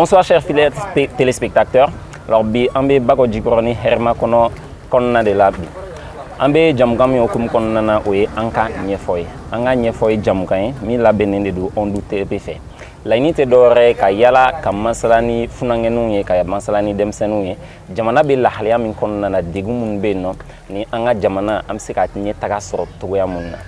Bonsoir chers fidèles téléspectateurs. Alors bi ambe bako jikoroni herma kono konna de labi. Ambe jamgam yo kum konna na oye anka nyefoy. Anga nyefoy jamgan mi labenende do ondu TPF. Lainite dore ka yala ka masalani funangenu ye ka masalani demsenu ye. Jamana be lahaliya min konna na degumun be no ni anga jamana am se ka nye taga soro togoya munna.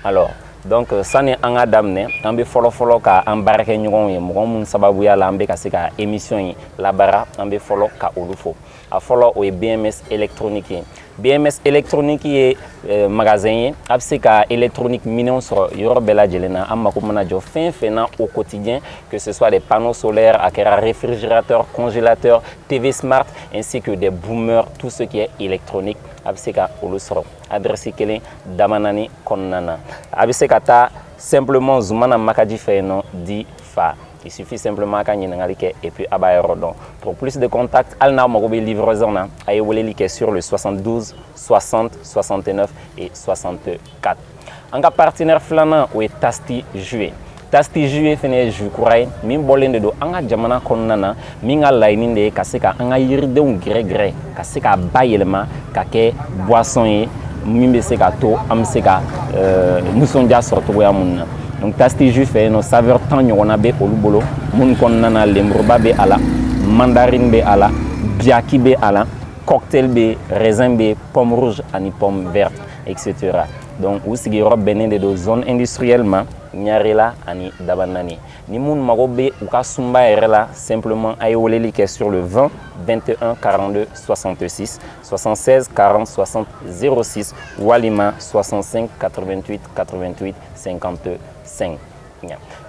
Alors donc sani anga damne ambe folo ka embarquer ñugon ye mo mun sababu ya lambe ka se ka émission yi labara ambe folo ka olufo a folo o BMS électronique BMS électronique ye magasin ye abse ka électronique minion sur yoro bela jelena amma ko mona jo fin na au quotidien, que ce soit des panneaux solaires, akera réfrigérateur, congélateur, TV smart ainsi que des boomers, tout ce qui est électronique abse ka olusoro adresse kele damanani konnana abse kata simplement zumana makaji feno di fa. Il suffit simplement qu'à Nyenangalike et puis Abayerodon. Pour plus de contacts, Alna Mogobe livraison Ayewolelike sur le 72 60 69 et 64. En cas partenaire flanant ou est Tasti Jué. Tasti Jué fene ju kurai min bolende do anga jamana konnana minga laininde kaseka anga yirde un gré kaseka bayelma kake boisson yi mimbe seka to am seka musonja sorto ya munna. Donc Tasti Juif fait nos saveurs tant on a be olubolo mun konnana lembroba be ala mandarine be ala biaki be ala cocktail be raisin be pomme rouge ani pomme verte etc. Donc aussi rob benende de zone industriellement nyarela ani dabanani ni mun magobe uka sumba erela simplement ayoleli que sur le 20 21 42 66 76 40 60 06 Walima 65 88 88 55.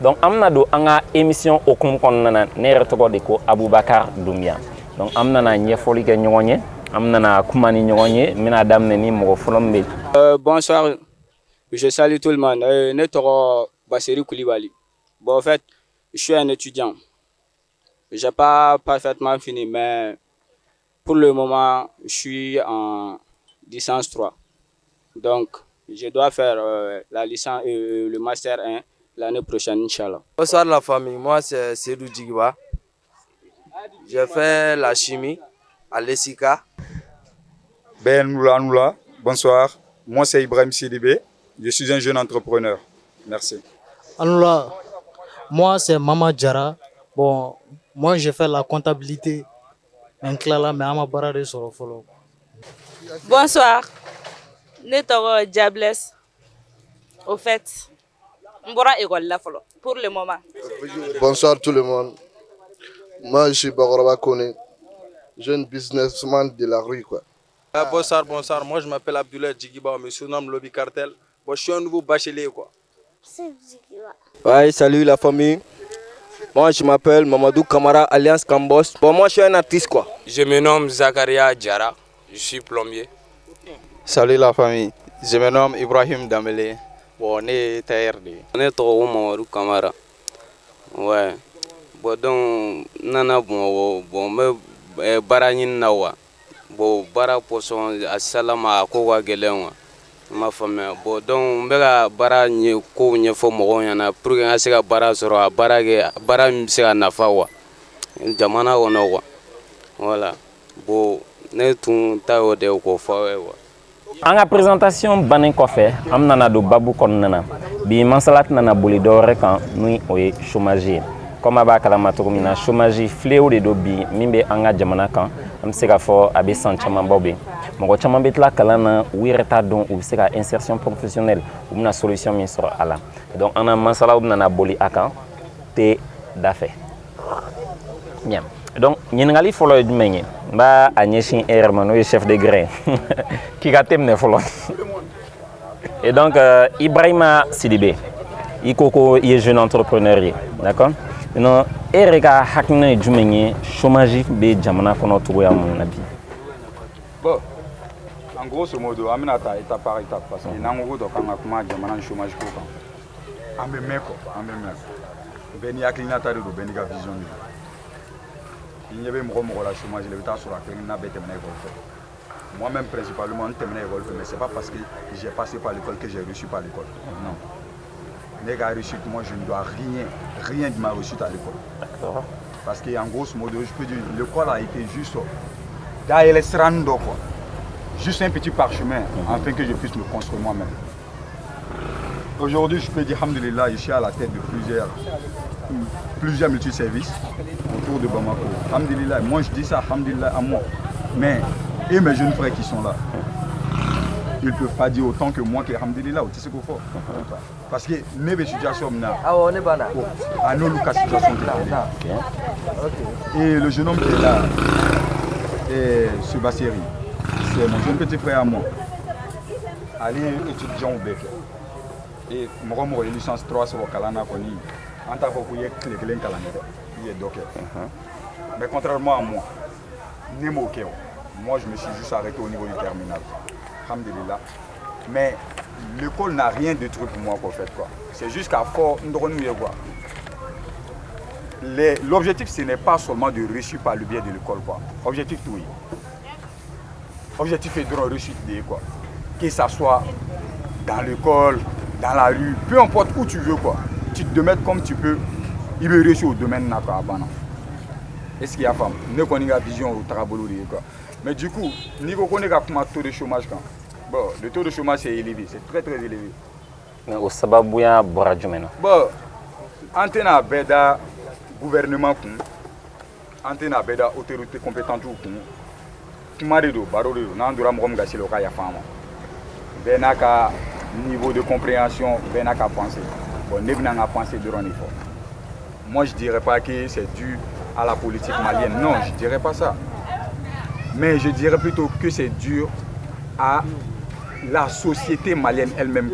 Donc amna do anga émission au konnana nere toko de ko Aboubakar Doumbia. Donc amna na nyefoli ke nyonye amna na kumani nyonye mina damne ni mo folombe. Bonsoir. Je salue tout le monde. Netoro Basseri Koulibaly. Bon, en fait, je suis un étudiant. Je n'ai pas parfaitement fini, mais pour le moment, je suis en licence 3. Donc, je dois faire la licence et le master 1 l'année prochaine, Inch'Allah. Bonsoir la famille, moi c'est Sedou Djigba. J'ai fait la chimie à l'ESICA. Ben Noula, bonsoir. Moi c'est Ibrahim Sidibé. Je suis un jeune entrepreneur. Merci. Alors, moi, c'est Mama Djara. Bon, moi, j'ai fait la comptabilité. Bonsoir. Netoro Diablesse. Au fait, Mbora école là pour le moment. Bonsoir tout le monde. Moi, je suis Bagoraba Kone, jeune businessman de la rue, quoi. Bonsoir. Moi, je m'appelle Abdoulaye Djigiba, je me surnomme Lobby Cartel. Bon, je suis un nouveau bachelier, quoi. Ouais, salut la famille. Moi, je m'appelle Mamadou Kamara, Alliance Cambos. Bon, moi, je suis un artiste, quoi. Je me nomme Zakaria Djara, je suis plombier. Salut la famille. Je me nomme Ibrahim Damele. Bon, on est TRD. On est trop Mamadou Kamara. Ouais. Bon, donc, nana, bon, mais baranin nawa. Bon, bara poisson, assalama, kowa gelenwa. Ma famille. Bon, donc, mbega bara nye ko nye fo mogo yana pour que ngase bara soro bara msega nafa wa. Jamana wono wa. Voilà. Bon, ne tun ta ode ko fawe wa. En présentation banen kofé amnana do babu konnana bi mansalat nana boli do rekan nui oye chômage. Comme aba kala maturumina chômage fléau de dobi mimbe anga jamana kan am sega fo abi sanchama bobe. Mon chama betla kalana wireta don ou sega insertion professionnelle ou una solution min sur ala. Donc ana mansala ou nana boli akan te dafe. Bien. Donc nyengali folo dmenye ba anyeshin hermano chef de grain qui gatem ne folo. Et donc Ibrahima Sidibé ikoko est jeune entrepreneur, d'accord? Non, erega hakna jumenye chômage be jamana kono to ya mon nabi. Bon, en grosso modo, amina ta étape par étape parce que nango do kanga kuma jamana chômage ko kan. Ambe meko. Beni aklina ta do beni ga vision ni. Il y avait mon la chômage le temps sur la clinique na bete mena école. Moi-même principalement on terminé l'école mais c'est pas parce que j'ai passé par l'école que j'ai réussi par l'école. Non. Les gars réussite, moi je ne dois rien de ma réussite à l'école. Parce qu'en grosso modo, je peux dire, l'école a été juste derrière les Srando, quoi. Juste un petit parchemin, afin que je puisse me construire moi-même. Aujourd'hui, je peux dire, alhamdoulilah, je suis à la tête de plusieurs multiservices autour de Bamako. Alhamdoulilah, moi je dis ça, alhamdoulilah, à moi. Mais, et mes jeunes frères qui sont là, ils ne peuvent pas dire autant que moi que alhamdoulilah, tu sais quoi faut. Parce que nous avons situation à nos situation. Et le jeune homme qui est là, ce Basseri, c'est mon jeune petit frère à moi. Allez étudiant au bec. Et moi, j'ai licence 3 sur le Kalana Koni. En tant que il est docker. Mais contrairement à moi, moi je me suis juste arrêté au niveau du terminal. Alhamdulillah. Mais l'école n'a rien de truc pour moi en fait quoi. C'est juste qu'à fort, l'objectif ce n'est pas seulement de réussir par le biais de l'école quoi. Objectif oui. Objectif est de réussir quoi. Que ça soit dans l'école, dans la rue, peu importe où tu veux quoi. Tu te mets comme tu peux, il veut réussir au domaine naka. Est-ce qu'il y a femme? Nous connaissons la vision au travail quoi. Mais du coup, nous connaissons le taux de chômage quand. Bon, le taux de chômage est élevé, c'est très très élevé. Mais au sababouya boradjumena. Bon, antena beda gouvernement kun, antena beda autorité compétente kun. Tumaredo, barodo, nandura mom gasi loka ya fama. Benaka niveau de compréhension, benaka penser. Bon, nous venons à penser durant l'effort. Moi, je ne dirais pas que c'est dû à la politique malienne. Non, je ne dirais pas ça. Mais je dirais plutôt que c'est dû à la société malienne elle-même.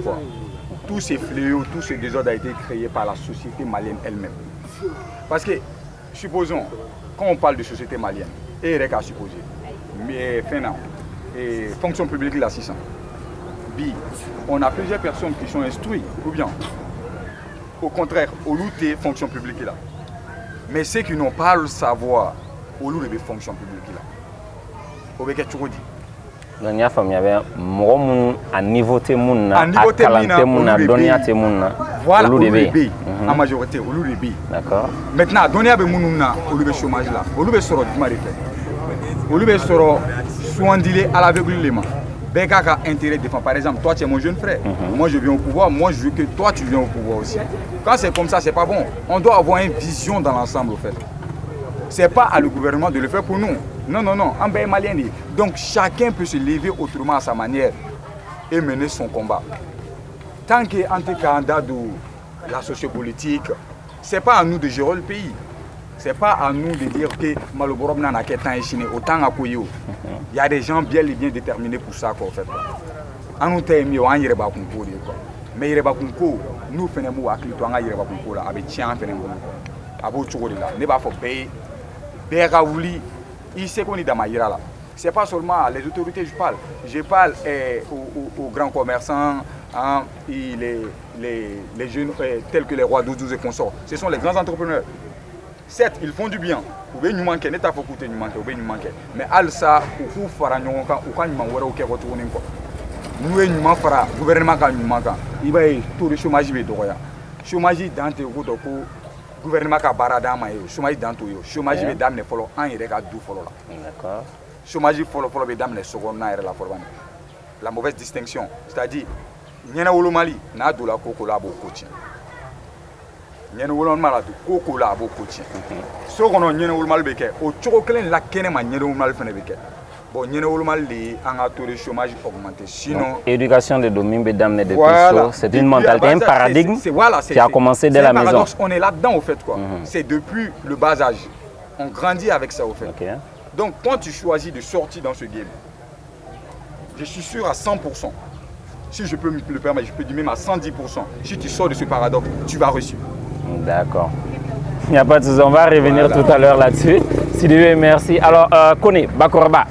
Tous ces fléaux, tous ces désordres ont été créés par la société malienne elle-même. Parce que, supposons, quand on parle de société malienne, et il y a supposer, mais fonction publique, il a 600. On a plusieurs personnes qui sont instruites, ou bien, au contraire, au lieu de fonction publique là. Mais ceux qui n'ont pas le savoir, au lieu de fonction publique là. Au lieu de tout dire. Donc il y a un niveau de moun, à calanté moun, à donner à moun. Voilà, au lieu de B, en majorité, au lieu de B. D'accord. Maintenant, donner à moun au lieu de chômage là, au lieu de sortir du mari fait. Au lieu de sortir, soit dilé à l'aveuglement. Bekaka intérêt défend. Par exemple, toi tu es mon jeune frère, moi je viens au pouvoir, moi je veux que toi tu viennes au pouvoir aussi. Quand c'est comme ça, c'est pas bon. On doit avoir une vision dans l'ensemble au fait. C'est pas à le gouvernement de le faire pour nous. Non, non, non, en Baye malien. Donc chacun peut se lever autrement à sa manière et mener son combat. Tant qu'en tant candidat de la sociopolitique, c'est pas à nous de gérer le pays. C'est pas à nous de dire que Maloborob n'a qu'un temps échiné, autant à Koyo. Il y a des gens bien et bien déterminés pour ça, quoi, en fait. On nous a mis en Yereba Kunko, mais Yereba Kunko, nous faisons à Clito, en Yereba Kunko, avec Tian, avec Tchoukola, ne va pas payer. Béraouli, il sait qu'on est dans ma là. Ce n'est pas seulement les autorités, je parle. Je parle aux grands commerçants, hein, les jeunes tels que les rois d'Oudou et consorts. Ce sont les grands entrepreneurs. Certes, ils font du bien. Mais Alsa, ou Fara Nyonka, ou quand ils m'ont retourné. Nous, nous fera gouvernement quand nous manquons. Il va y tout le chômage. Le chômage dans tes gouvernement ka baradama yo chômage dans tout yo chômage be damne folo an yere ka du folo la. D'accord. Chômage folo be damne seconde na yere la folo. La mauvaise distinction, c'est-à-dire nyena wolo Mali na do la koko la bo coach. Nyena wolo Mali do koko la bo coach. So kono nyena wolo Mali be ke o choko kelen la kene ma nyena wolo Mali fene be ke. Bon nyena wolo Mali en a taux de chômage augmenté. Sinon éducation de domaine be damne de voilà. C'est une mentalité, un paradigme qui a commencé dès la maison. On est là-dedans au fait quoi. C'est depuis le bas âge. On grandit avec ça au fait. Okay. Donc quand tu choisis de sortir dans ce game, je suis sûr à 100%. Si je peux me le permettre, je peux dire même à 110%. Si tu sors de ce paradoxe, tu vas réussir. D'accord. Il n'y a pas de souci, on va revenir tout à l'heure là-dessus. Si Dieu merci. Alors, Kone, Bakorba.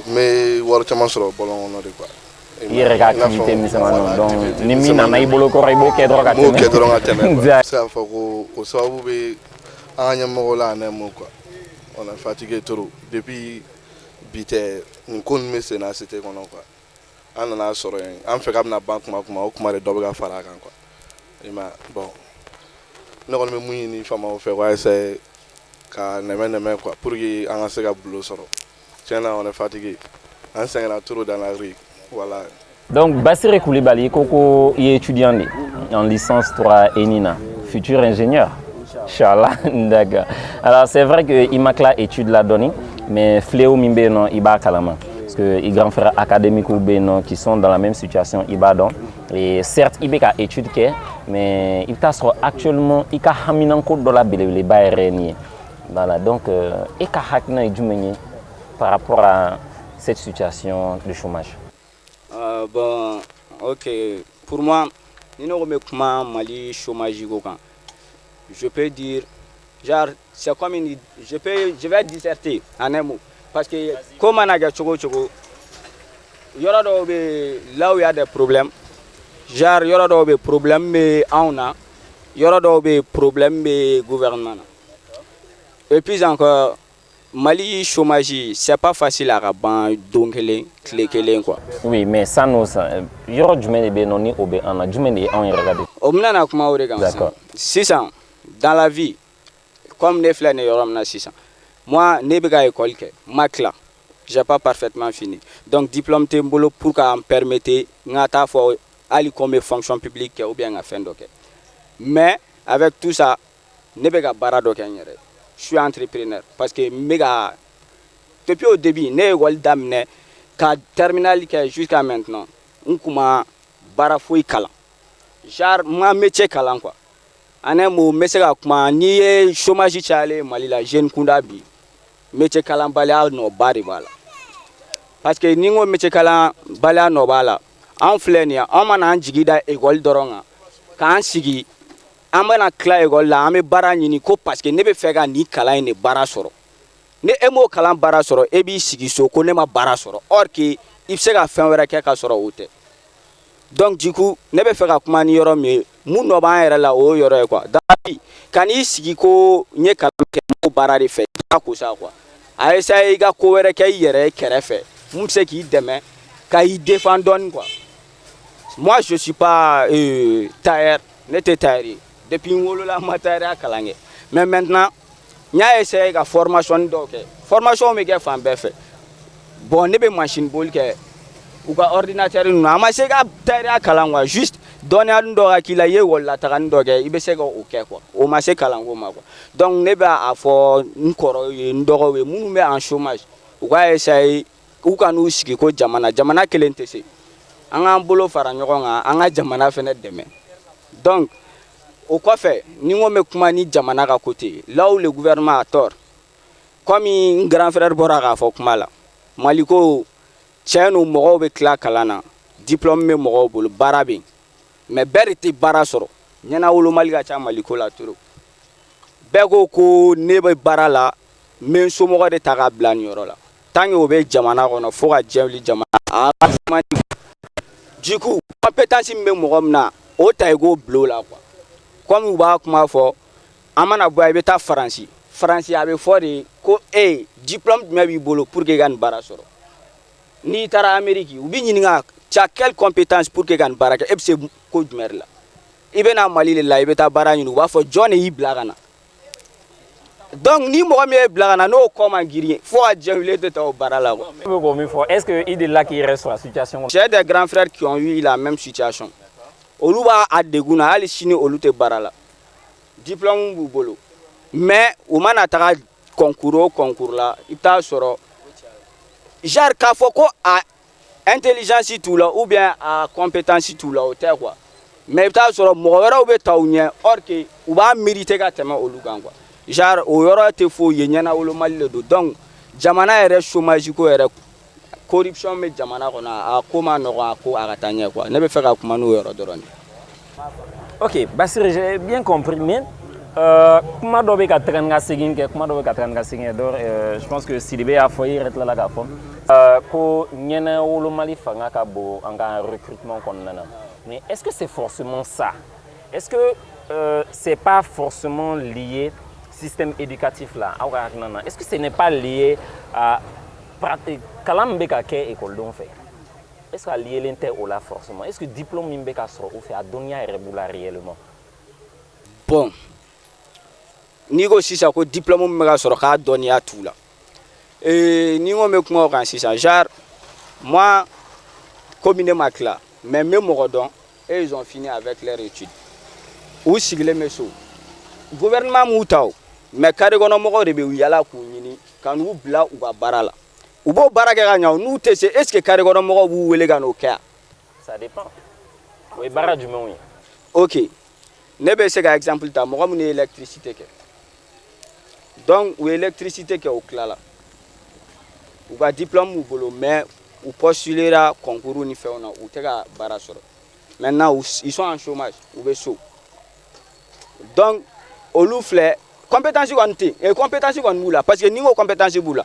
Mais warchama soro bolon no de quoi. Il activité misamano donc nimi na na ibolo ko rebo ke droga tene. Mo ke droga tene. Ça fa ko sababu be anya mo la na mo quoi. On a fatigué trop depuis bité ni kon messe na c'était kono quoi. An na soro en an fe kam na bank ma kuma o kuma de doba fara kan quoi. Et ma bon. ne kɔni bɛ mun ɲini faamaw fɛ k'a essayer ka nɛmɛ quoi pour que an ka se ka boulot sɔrɔ. Tiɲɛna on est fatigué. An sɛgɛnna trop dans la rue. Voilà. Donc Bassiré Koulibaly koko est étudiant en licence 3 ENINA, futur ingénieur. Inch'Allah. D'accord. Alors c'est vrai que Imakla étude la donnée, mais Fléau Mimbe non Iba Kalama. Parce que les grands frères académiques ou Beno qui sont dans la même situation Iba donc. Et certes Ibeka étude que, mais il t'a actuellement il a haminan ko de la belle baérenie. Voilà donc et ka hakna idjumeni par rapport à cette situation de chômage. Bon, ok. Pour moi, Mali chômage, je peux dire, genre, c'est comme une, je vais disserter en un mot. Parce que, comme on a là où il y a des problèmes, genre, il y aura des problèmes, mais on a, il y aura des problèmes, mais gouvernement. Et puis encore, Mali chômage, c'est pas facile à rabattre donc les quoi. Oui, mais ça nous il y aura du monde benoni obé en a du monde en regarder. Omna kuma orega. D'accord. 600 dans la vie comme les flènes y aura 600. Moi nebega école que macla. J'ai pas parfaitement fini. Donc diplôme tembolo pour qu'à me permettre ngata fo aller comme fonction publique ou bien à fin d'ok. Mais avec tout ça nebega barado kenyere. Je suis entrepreneur parce que méga depuis au début né école d'amener qu'à terminal jusqu'à maintenant on commence barafouille kala genre moi métier kala quoi ané mo mesega kuma ni chômage chale Mali la jeune kunda bi métier kala bala no bari bala parce que ni ngo métier kala bala no bala en flenia on mana jigida école doronga kan sigi amana kla école la ame bara ñini ko parce que ne be fega ni kala ne bara soro ne emo kala bara soro e bi sigi so ko ne ma bara soro or que il se ga fen wera ke ka soro wote donc du coup ne be fega kuma ni yoro mi mu no ba yere la o yoro e quoi dabi kan i sigi ko nye kala ke mo bara de fe ko sa quoi a essa e ga ko wera ke yere kere fe mu se ki deme ka i défendon quoi. Moi je suis pas tailleur n'était tailleur depuis la matériel kalange mais maintenant nya essayer la formation donc formation me ke fan be fait bon ne be machine bol ke ou ka ordinateur nous ama se ga tailleur kalangwa juste donner ando akila ye wala tagan doge ibe se go ok quoi o ma se kalango ma quoi donc ne ba afo nkoro ye ndogo we munu me en chômage ou ka essayer ou ka nous siki ko jamana kelente se anga bolo fara nyogonga anga jamana fene deme donc au quoi fait, nous sommes kumani jamana ka côté, là où le gouvernement a tort. Comme un grand frère Boraga Fokmala, Maliko, tiens nous mourons avec la kalana, diplôme mourons pour le barabin. Mais beriti barasoro, nyana ulu malga cha Maliko la turo. Bego ko nebe barala, men somo de tarablan yorola. Tangi obe jamana kono, foga jemli jamana. Du coup, compétence me mourons na, o taïgo blow la quoi. Comme vous va comment fort amana boy beta France avait fort ko diplôme de bolo pour que gan barasoro ni tara Amérique ou bi nga tia quelle compétence pour que gan baraka e c'est ko dumerla ibena Mali la ibeta barani ou va fo John e blagana donc ni mo me blagana no comment guérir faut adjouer de ta barala est-ce que il est là qui reste sur la situation? J'ai des grands frères qui ont eu la même situation. Oluba a deguna ali chini olute barala diplôme bu bolo mais o mana ta concours la ita soro jar ka foko a intelligence tout là ou bien à compétence tout là hauteur quoi mais ita soro mo wera obe tawnye or que ou ba mériter ka tema olugan quoi jar o yoro te fo yenyana olo malile do donc jamana ere chômage ko ere corruption me jamana kona a koma no ko agatanya quoi ne be fera kuma no yoro dorone. OK, Bassiré, j'ai bien compris mais comment dobe ka tranga sigin ke comment dobe ka tranga sigin dor je pense que Sidibé a foyer ret la ga fom ko nyena wolo Mali fanga ka bo anga recrutement kon nana mais est-ce que c'est forcément ça? Est-ce que c'est pas forcément lié système éducatif là? Est-ce que ce n'est pas lié à Kalambeka ke école don fait? Est-ce que lié l'inter ou là forcément? Est-ce que diplôme Mimbeka sera ou fait à Donia et Reboula réellement? Bon, n'i ko sisan ko diplôme min bɛ ka sɔrɔ k'a dɔnniya t'u la ni n ko n bɛ kuma o kan sisan genre moi komi ne ma tila mais n bɛ mɔgɔ dɔn et ils ont fini avec leur étude u sigilen bɛ so gouvernement m'u ta o mais carré kɔnɔ mɔgɔw de bɛ u yala k'u ɲini ka n'u bila u ka baara la u b'o baara kɛ ka ɲa o n'u tɛ se est ce que carré kɔnɔ mɔgɔw b'u wele ka n'o kɛ yan. Ça dépend. O ye baara jumɛnw ye. Ok ne bɛ se ka exemple ta mɔgɔ minnu ye électricité kɛ donc u ye électricité kɛ o tilala u ka diplôme b'u bolo mais u postulera concours ni fɛnw na u tɛ ka baara sɔrɔ maintenant ils sont en chômage u bɛ so donc olu filɛ compétence kɔni tɛ yen compétence kɔni b'u la parce que ni n ko compétence b'u la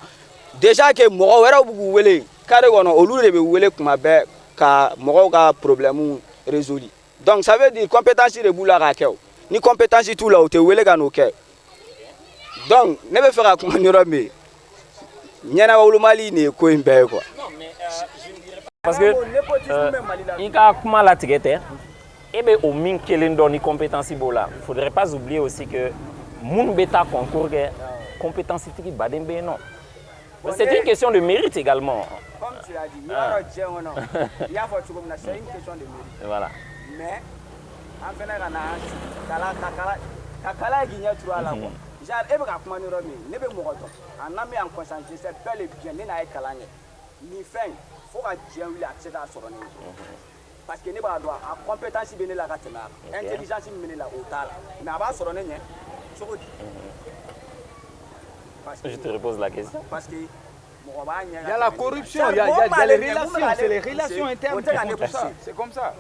déjà que mɔgɔ wɛrɛw bɛ k'u wele carré kɔnɔ olu de bɛ wele tuma bɛɛ ka mɔgɔw ka problème résoudre donc ça veut dire compétence de b'u la k'a kɛ o ni compétence t'u la u tɛ wele ka n'o kɛ donc ne bɛ fɛ ka kuma ni yɔrɔ min ye ɲɛnawolomali nin ye ko in bɛɛ ye quoi. Parce que i ka kuma latigɛ tɛ e bɛ o min kelen dɔn ni compétence b'o la faudrait pas oublier aussi que minnu bɛ taa concours kɛ compétence tigi baden bɛ yen nɔ. C'est une question de mérite également. Comme tu l'as dit, il y a c'est une question de mérite. Voilà. Mais en fait, kala guignait trop à la fois. Genre, et bien, comment nous remet, ne be mɔgɔ dɔn, en ami en conscience, c'est bel et bien, ne n'a pas kalan ni fɛn, faut ka diɲɛ wuli a tɛ se k'a sɔrɔ ne ye. Parce que ne b'a dɔn a compétence bɛ ne la ka tɛmɛ a kan, intelligence min bɛ ne la o t'a la, mais a b'a sɔrɔ ne ɲɛ cogo di. Je te repose la question. Parce que il y a la corruption, il y a les relations, c'est les relations internes qui font tout ça. C'est comme ça.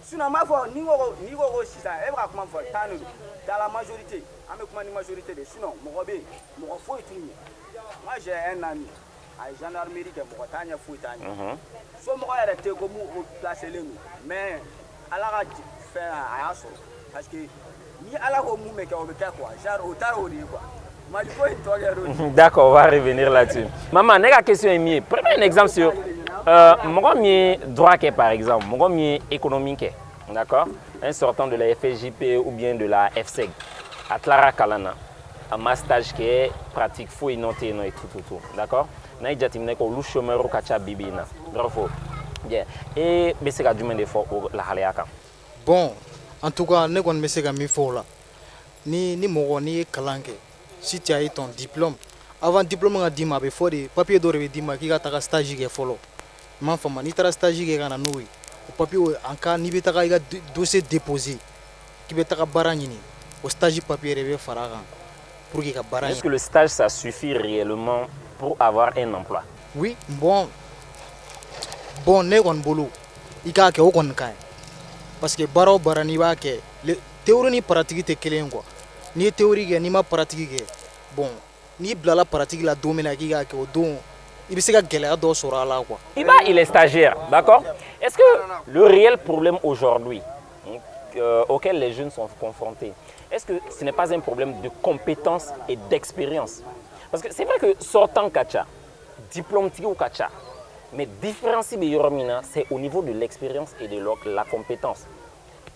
Sinon, ma foi, ni go sisan, e b'a kuma fɔ tan de dans la majorité, an bɛ kuma ni majorité de sinon mɔgɔ bɛ yen, mɔgɔ foyi t'u ɲɛ. Moi j'ai un ami, a ye gendarmerie kɛ mɔgɔ t'a ɲɛ foyi t'a ɲɛ. So mɔgɔ yɛrɛ tɛ ko mun placé len don, mais ala ka fɛn a y'a sɔrɔ parce que ni ala ko mun bɛ kɛ o bɛ kɛ quoi, genre o taara o de ye quoi. D'accord, on va revenir là-dessus. Maman, la question est mieux. Prenez un exemple sur mon droit par exemple, mon économique, d'accord, un sortant de la FSJP ou bien de la FSEG, à Clara Kalana, un master qui est pratique, faut y noter et tout, d'accord. Na ijatimne ko lu chômeur au kacha bibina. Bravo. Bien. Et mais c'est du même effort la haleaka. Bon, en tout cas, ne connais pas mi fo là. Ni mo ni kalanke. Si tu as eu ton diplôme, avant diplôme nga dima be fodi papier do re dima ki ga ta stage ke folo. Man fama ni tara stage ke kana noui. O papier en cas ni be ta ga dossier déposé. Ki be ta ka bara nyini. O stage papier re fara kan pour ki ka bara. Est-ce que le stage ça suffit réellement pour avoir un emploi? Oui, bon ne kon bolo. I ka ke o kon kan. Parce que baro bara ni ba ke théorie ni pratique te kelen quoi. Ni théorie ke ni ma pratique ke bon ni blala pratique la domina ki ga ke o don il be se ka gɛlɛya dɔ sɔrɔ a la quoi. Il est stagiaire, d'accord? Est-ce que le réel problème aujourd'hui auquel les jeunes sont confrontés, est-ce que ce n'est pas un problème de compétence et d'expérience? Parce que c'est vrai que sortant kacha, diplôme ou kacha, mais différence c'est au niveau de l'expérience et de la compétence.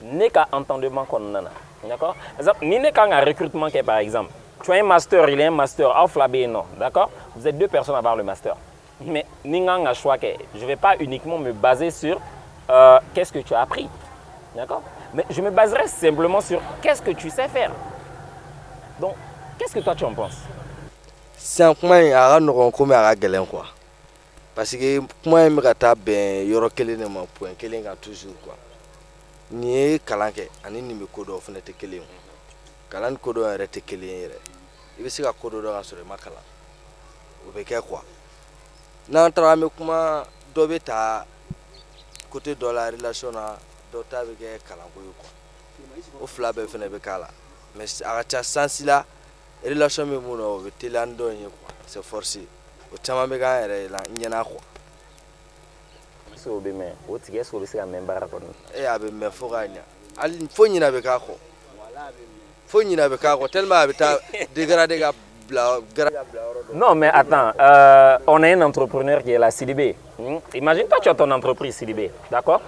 N'est qu'à entendement qu'on a. D'accord? Ni n'est qu'à un recrutement par exemple. Tu as un master, il est un master, non. D'accord? Vous êtes deux personnes à avoir le master. Mais ni un choix que je ne vais pas uniquement me baser sur qu'est-ce que tu as appris. D'accord? Mais je me baserai simplement sur qu'est-ce que tu sais faire. Donc, qu'est-ce que toi tu en penses? C'est un point à comme à quoi. Parce que moi, je me yoro kelen ma point kelen ga toujours quoi. Ni kalanke ani ni me kodo fenete kelen. Kalan kodo arrêté kelen yere. Il veut se ka kodo do sur makala. O be ke quoi. Na tra me kuma do beta côté de la relation na do ta be ke kalanko yo quoi. O fla be fene be kala. Mais à ta sens là relation me mo no be telando yen quoi. C'est forcé. O chama be ga yere la nyana quoi. So be me o tige so be se même barakon e abe me foganya al fonyi na be ka ko fonyi na be ka ko tellement abita dégradé ga bla. Non mais attends, on a un entrepreneur qui est la CDB. Imagine toi tu as ton entreprise CDB, d'accord?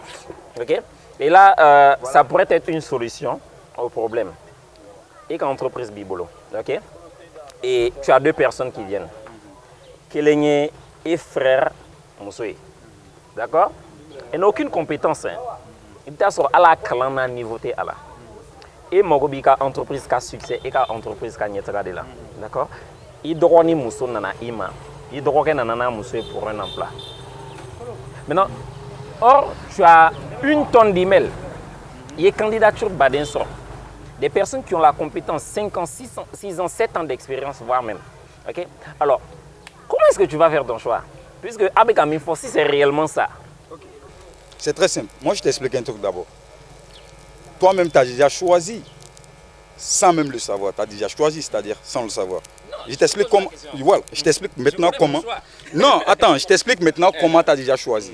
OK? Et là ça pourrait être une solution au problème. et qu'en entreprise Bibolo, ok? Et tu as deux personnes qui viennent. Kélénié et frère Moussoui. D'accord? Elle n'a aucune compétence. Hein. Il t'a sur à la calana niveauté à la. Et Mogobika entreprise qui a succès et entreprise qui a niétra de là. D'accord? Il doit ni Mousso nana ima. Il doit que nana Mousso pour un emploi. Maintenant, or, tu as une tonne d'emails. Il y a candidature badin sort. Des personnes qui ont la compétence 5 ans, 6 ans, 7 ans d'expérience, voire même. Ok? Alors, comment est-ce que tu vas faire ton choix? Puisque avec Aminfo, si c'est réellement ça. C'est très simple. Moi, je t'explique un truc d'abord. Toi-même, tu as déjà choisi, sans même le savoir. Tu as déjà choisi, c'est-à-dire sans le savoir. Je t'explique comment. Voilà, je t'explique maintenant comment. Non, attends, je t'explique maintenant comment tu as déjà choisi.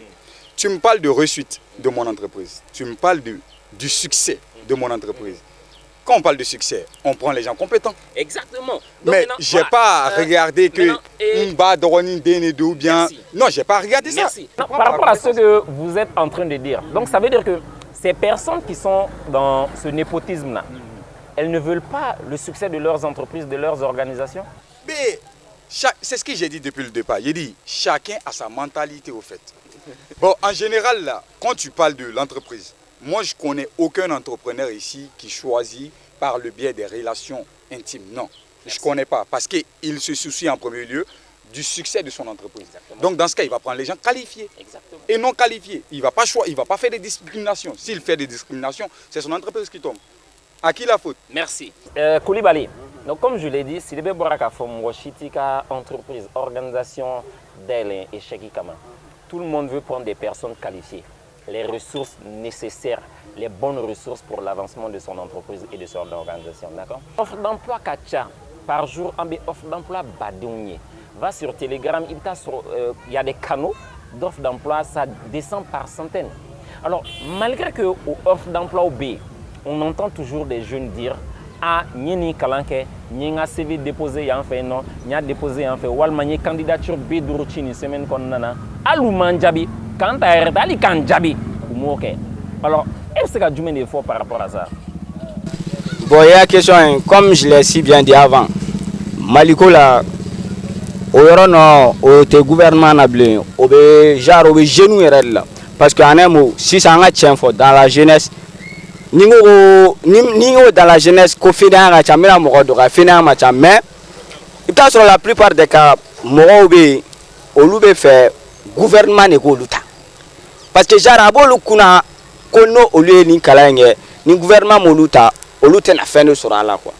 Tu me parles de réussite de mon entreprise. Tu me parles du succès de mon entreprise. Quand on parle de succès, on prend les gens compétents. Exactement. Donc, mais je n'ai pas regardé que Mba Doroni Denedou ou bien. Merci. Non, je n'ai pas regardé ça. Non, par rapport à ce que vous êtes en train de dire, donc ça veut dire que ces personnes qui sont dans ce népotisme-là, elles ne veulent pas le succès de leurs entreprises, de leurs organisations? Mais c'est ce que j'ai dit depuis le départ. J'ai dit, chacun a sa mentalité au fait. Bon, en général, là, quand tu parles de l'entreprise, moi, je ne connais aucun entrepreneur ici qui choisit par le biais des relations intimes. Non, je ne connais pas. Parce qu'il se soucie en premier lieu du succès de son entreprise. Exactement. Donc, dans ce cas, il va prendre les gens qualifiés. Exactement. Et non qualifiés. Il ne va pas faire des discriminations. S'il fait des discriminations, c'est son entreprise qui tombe. À qui la faute? Merci. Koulibaly, donc comme je l'ai dit, si les Boraka font entreprise, organisation, d'elle et Kama, tout le monde veut prendre des personnes qualifiées. Les ressources nécessaires, les bonnes ressources pour l'avancement de son entreprise et de son organisation. D'accord? Offre d'emploi Kacha, par jour, offre d'emploi Badounier. Va sur Telegram, il y a des canaux d'offres d'emploi, ça descend par centaines. Alors, malgré que offre d'emploi au B, on entend toujours des jeunes dire ah, ni kalanke, ni nga CV déposé y a fait non, ni a déposé en fait, walma ni candidature B d'Uruchini semaine qu'on nana, alou manjabi. Quand tu as arrêté, alors, est-ce que tu as des efforts par rapport à ça? Bon, il y a une question, comme je l'ai si bien dit avant, Maliko là, au gouvernement au genou là, parce qu'en un mot, si ça a tient fort dans la jeunesse, ni dans la jeunesse, qu'on fait dans la chambre, mais sur la plupart des cas, au fait gouvernement n'est pas parce que jarabo lu kuna kono olu ni kalange ni gouvernement moluta olu na fin de sur la quoi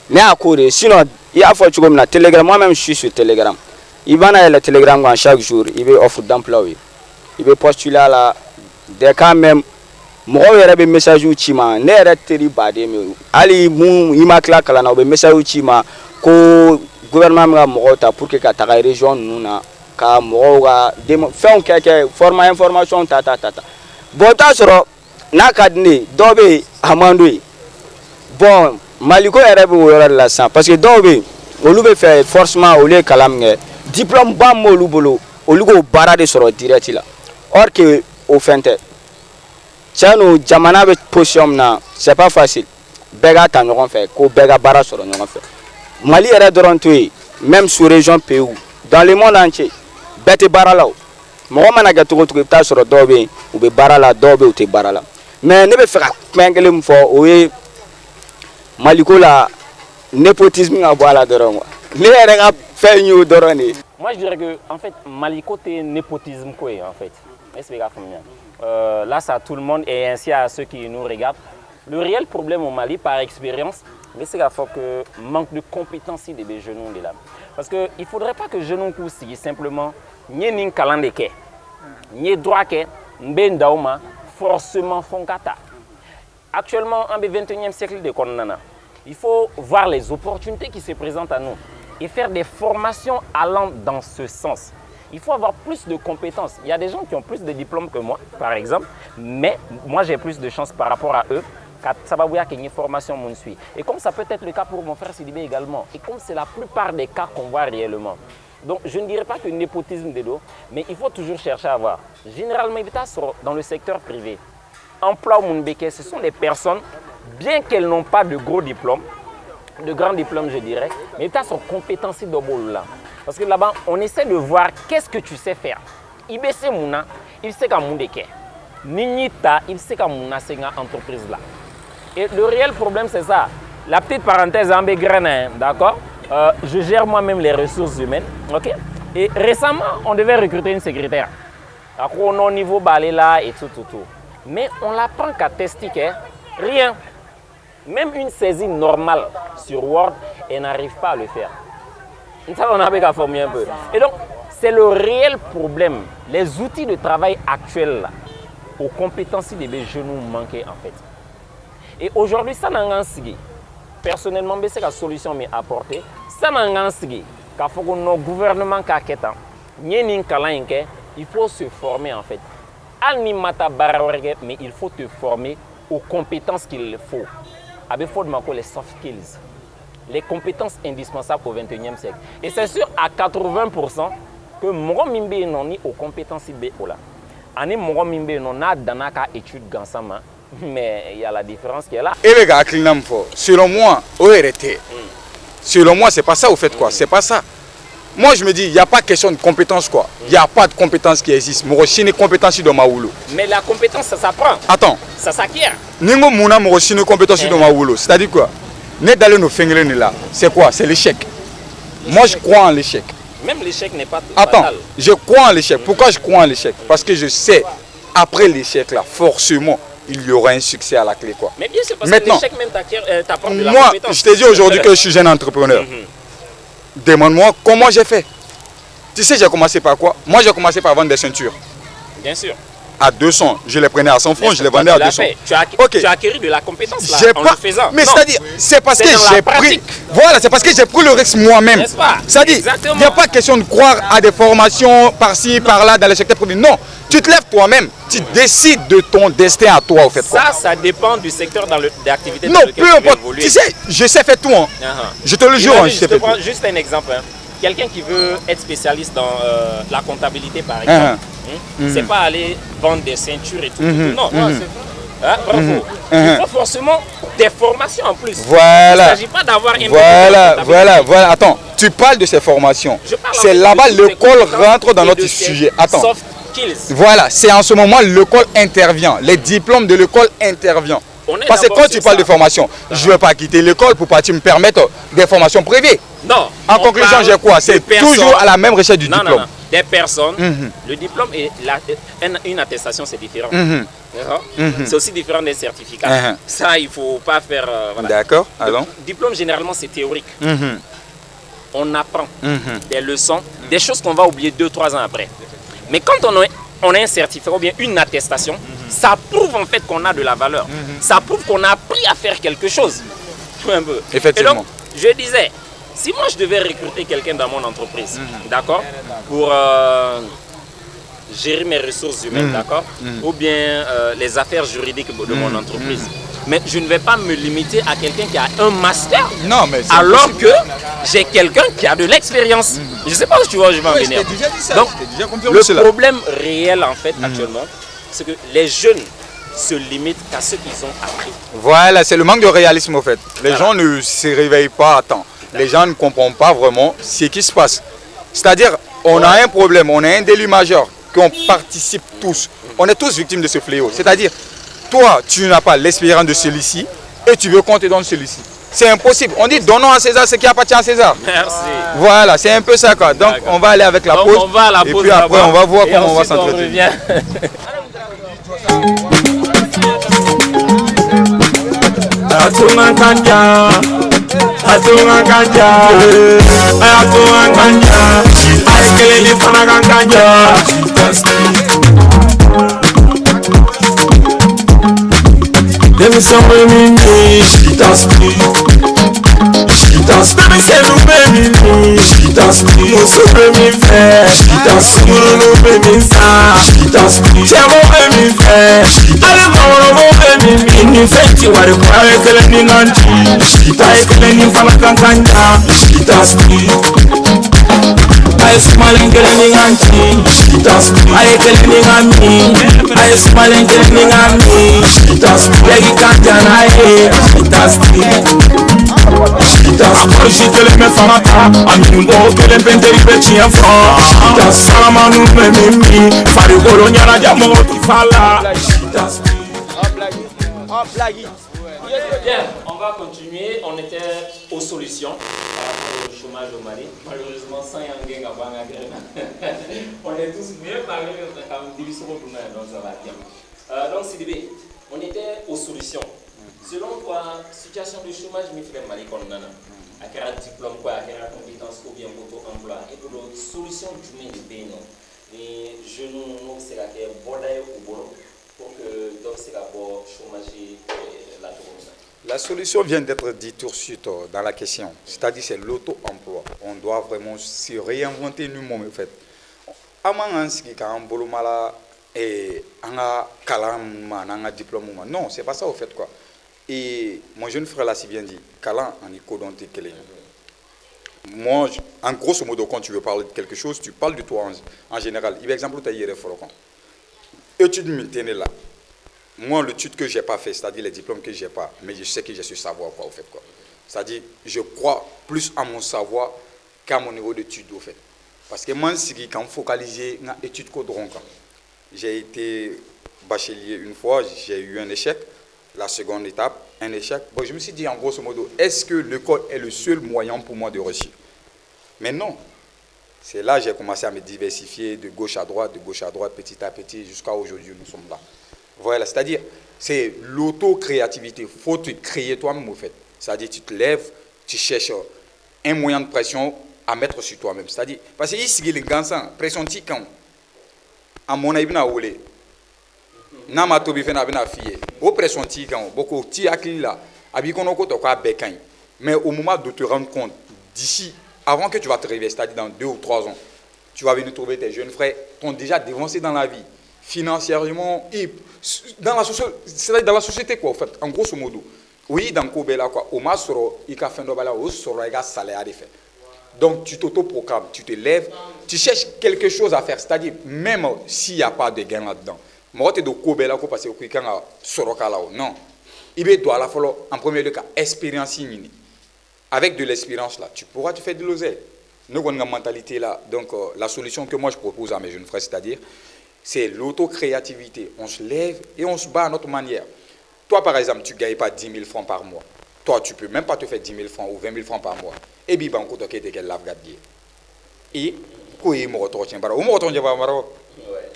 mais à courir sinon il y a faut comme na Telegram, moi-même je suis sur Telegram, il va dans le Telegram chaque jour, il veut offre d'emploi, il veut postuler là des cas même moi il y a des messages où chima ne retiri badé mais ali mu imakla kala na be message où chima ko gouvernement nga mota pour que ta région nous ka moga fɛnw kɛ forma information ta bon ta sɔrɔ n'a ka di ne dɔw bɛ a man d'o ye bon Maliko yɛrɛ bɛ o yɔrɔ de la sisan parce que dɔw bɛ yen olu bɛ fɛ forcément olu ye kalan min kɛ diplôme ba min b'olu bolo olu k'o baara de sɔrɔ direct la or que o fɛn tɛ tiɲɛ don jamana bɛ position min na c'est pas facile bɛɛ ka ta ɲɔgɔn fɛ ko bɛɛ ka baara sɔrɔ ɲɔgɔn fɛ Mali yɛrɛ dɔrɔn to yen même sous région pays dans le monde entier bɛɛ bara la o mɔgɔ mana kɛ cogo cogo i bɛ taa sɔrɔ dɔw bɛ yen u bɛ baara la dɔw bɛ yen u tɛ baara la mais ne bɛ fɛ ka kuma kelen min fɔ o ye Maliko la népotisme ka bɔ a la dɔrɔn quoi ne yɛrɛ ka fɛn y'o dɔrɔn de. Moi je dirais que en fait Maliko c'est népotisme quoi en fait. Là ça tout le monde et ainsi à ceux qui nous regardent. Le réel problème au Mali par expérience, mais c'est qu'il faut que manque de compétences des jeunes de là. Parce qu'il ne faudrait pas que les jeunes aussi simplement n'y ait calendrier, n'y ait droit que n'bendauma forcément font kata. Actuellement en 21e siècle de Konana, il faut voir les opportunités qui se présentent à nous et faire des formations allant dans ce sens. Il faut avoir plus de compétences. Il y a des gens qui ont plus de diplômes que moi, par exemple, mais moi j'ai plus de chances par rapport à eux. Ça va vous dire qu'il y a une formation mon suit. Et comme ça peut être le cas pour mon frère Sidibé également, et comme c'est la plupart des cas qu'on voit réellement. Donc je ne dirais pas que népotisme des dos, mais il faut toujours chercher à voir. Généralement, dans le secteur privé, emploi ou ce sont des personnes, bien qu'elles n'ont pas de gros diplômes, de grands diplômes, je dirais, mais tu as son compétence de bol là. Parce que là-bas, on essaie de voir qu'est-ce que tu sais faire. IBC Mouna, il sait qu'à Moundeke. Nignita, il sait qu'à Mouna, c'est une entreprise là. Et le réel problème, c'est ça. La petite parenthèse en Bégrain, d'accord? Je gère moi-même les ressources humaines, ok? Et récemment, on devait recruter une secrétaire. On est au niveau balai là et tout. Mais on l'apprend qu'à tester, rien. Même une saisie normale sur Word, elle n'arrive pas à le faire. Ça, on avait qu'à former un peu. Et donc, c'est le réel problème. Les outils de travail actuels, là, aux compétences des jeunes nous manquaient en fait. Et aujourd'hui, ça n'a rien signé. Personnellement, c'est la solution m'est apportée. Ça n'a rien signé. Car faut que nos gouvernements il faut se former en fait. Mais il faut te former aux compétences qu'il faut. Il faut les soft skills. Les compétences indispensables au 21e siècle. Et c'est sûr à 80% que mon mimbe non ni aux compétences là. Ani mon mimbe non a danaka étude gansama. Mais il y a la différence qui est là. Et les gars, selon moi, selon moi, c'est pas ça au fait quoi. C'est pas ça. Moi je me dis, il n'y a pas question de compétence quoi. Il n'y a pas de compétence qui existe. Moi aussi, une compétence dans ma wulo. Mais la compétence, ça s'apprend. Attends. Ça s'acquiert. Ningo mouna moi aussi une compétence dans ma wulo. C'est-à-dire quoi? N'est d'aller nous faire là. C'est quoi? C'est l'échec. Moi je crois en l'échec. Même l'échec n'est pas Attends, fatal. je crois en l'échec. Pourquoi je crois en l'échec? Parce que je sais, après l'échec là, forcément, il y aura un succès à la clé quoi. Mais bien sûr, parce maintenant, que l'échec même t'apporte de la moi, compétence. je te dis aujourd'hui que je suis jeune entrepreneur. Demande-moi comment j'ai fait. Tu sais, j'ai commencé par quoi? Moi, j'ai commencé par vendre des ceintures. Bien sûr. À 200, je les prenais à 100 francs, je les vendais à 200. Tu as acquis de la compétence là, en le faisant. Mais c'est-à-dire, c'est parce que j'ai pris. Voilà, c'est parce que j'ai pris le risque moi-même. N'est-ce pas? C'est-à-dire, il n'y a pas question de croire à des formations par-ci, par-là, dans le secteur privé. Non, tu te lèves toi-même, tu décides de ton destin à toi, au fait. Ça dépend du secteur d'activité. Non, peu importe. Tu sais, je sais faire tout. Hein. Je te le jure, je sais faire tout. Je te prends juste un exemple. Quelqu'un qui veut être spécialiste dans la comptabilité, par exemple, c'est pas aller vendre des ceintures et tout. Non, bravo. Il faut forcément des formations en plus. Voilà. Il ne s'agit pas d'avoir un voilà. Attends, tu parles de ces formations. C'est là-bas, l'école rentre dans notre sujet. Attends. Soft skills. Voilà, c'est en ce moment l'école intervient. Les diplômes de l'école interviennent. Parce que quand tu parles de formation, je ne vais pas quitter l'école pour partir me permettre des formations privées. Non. En conclusion, j'ai quoi? C'est toujours à la même recherche du diplôme. Non. Des personnes, le diplôme et une attestation, c'est différent. C'est aussi différent des certificats. Ça, il ne faut pas faire... voilà. D'accord, allons. Le diplôme, généralement, c'est théorique. On apprend des leçons, des choses qu'on va oublier 2-3 ans après. Mais quand on a un certificat ou bien une attestation, ça prouve en fait qu'on a de la valeur. Ça prouve qu'on a appris à faire quelque chose. Un peu. Effectivement. Et donc, je disais, si moi je devais recruter quelqu'un dans mon entreprise, d'accord, pour gérer mes ressources humaines, d'accord, ou bien les affaires juridiques de mon entreprise, mais je ne vais pas me limiter à quelqu'un qui a un master, non, mais alors que j'ai quelqu'un qui a de l'expérience. Je ne sais pas où tu vois, je vais en venir. Donc, le problème réel en fait actuellement, c'est que les jeunes se limitent qu'à ce qu'ils ont appris. Voilà, c'est le manque de réalisme au fait. Les gens ne se réveillent pas à temps. Les gens ne comprennent pas vraiment ce qui se passe. C'est-à-dire, on a un problème, on a un délit majeur, qu'on participe tous. On est tous victimes de ce fléau. C'est-à-dire, toi, tu n'as pas l'expérience de celui-ci et tu veux qu'on te donne celui-ci. C'est impossible. On dit donnons à César ce qui appartient à César. Merci. Voilà, c'est un peu ça quoi. Donc on va aller avec la pause. On va à la pause. Et puis après, on va voir comment on va s'entretenir. Let me say me she does me. She does me. Say no baby me. She does me. No so baby fair. She does me. No baby fair. She does me. Say mo baby fair. I don't know baby me. Ni fenti wari kwa ekele ni nanti. She does ekele ni fana kankanja. She does me. I smile and get any auntie. She does me. I get any auntie. I smile and get any auntie. She does me. She does me. Apologie que les meufs amata Aminundo que les penteri beti en franc Shita sama nous mimi Fari kolo nyara jamo tifala Shita Bien, on va continuer. On était aux solutions par rapport au chômage au Mali. Malheureusement, sans Yangen, on est tous mieux parlés, donc ça va bien. Donc, Sidibé, on était aux solutions. Selon toi, situation de chômage, mais frère Mali, qu'on a à quel diplôme, à quelle compétence, ou bien auto-emploi, et pour l'autre, solution du même pays, non. Les jeunes, c'est la qui est bordaille au boulot pour que donc c'est d'abord chômage la tournée. La solution vient d'être dite tout de suite dans la question, c'est-à-dire c'est l'auto-emploi. On doit vraiment se réinventer nous-mêmes en fait. Avant ce qui est un boulot mal et un calan, un diplôme, non, c'est pas ça au fait quoi. Et mon jeune frère l'a si bien dit, calan en écodonte quel est. Moi, en grosso modo, quand tu veux parler de quelque chose, tu parles de toi en général. Il y a exemple, tu as hier études multinées là. Moi, l'étude que je n'ai pas fait, c'est-à-dire les diplômes que je n'ai pas, mais je sais que je suis savoir quoi, au fait quoi. C'est-à-dire, je crois plus à mon savoir qu'à mon niveau d'études au fait. Parce que moi, quand je focaliser sur l'étude que j'ai été bachelier une fois, j'ai eu un échec. La seconde étape, un échec. Bon, je me suis dit en grosso modo, est-ce que l'école est le seul moyen pour moi de réussir? Mais non. C'est là que j'ai commencé à me diversifier de gauche à droite, petit à petit, jusqu'à aujourd'hui, nous sommes là. Voilà, c'est-à-dire, c'est l'auto-créativité. Il faut te créer toi-même, au fait. C'est-à-dire, tu te lèves, tu cherches un moyen de pression à mettre sur toi-même. C'est-à-dire, parce que ici, les gens, pression quand à mon avis, Nama tobi fena bena fiye o pression ti kan boko ti akili la abi kono ko to ka bekan mais au moment de te rendre compte d'ici avant que tu vas te réveiller, c'est-à-dire dans 2 ou 3 ans, tu vas venir trouver tes jeunes frères qui ont déjà dévancé dans la vie financièrement et dans la société quoi en fait en grosso modo oui dans ko bela quoi au masoro il ka fendo bala au soro ega salaire de fait. Donc tu t'auto-programmes, tu te lèves, tu cherches quelque chose à faire, c'est-à-dire même s'il n'y a pas de gain là-dedans. Non. Il doit la falloir en premier lieu expérience. Avec de l'expérience là, tu pourras te faire de l'oseille. Nous avons une mentalité là. Donc la solution que moi je propose à mes jeunes frères, c'est-à-dire c'est l'auto-créativité. On se lève et on se bat à notre manière. Toi par exemple, tu ne gagnes pas 10 000 francs par mois. Toi, tu ne peux même pas te faire 10 000 francs ou 20 000 francs par mois. Et puis, et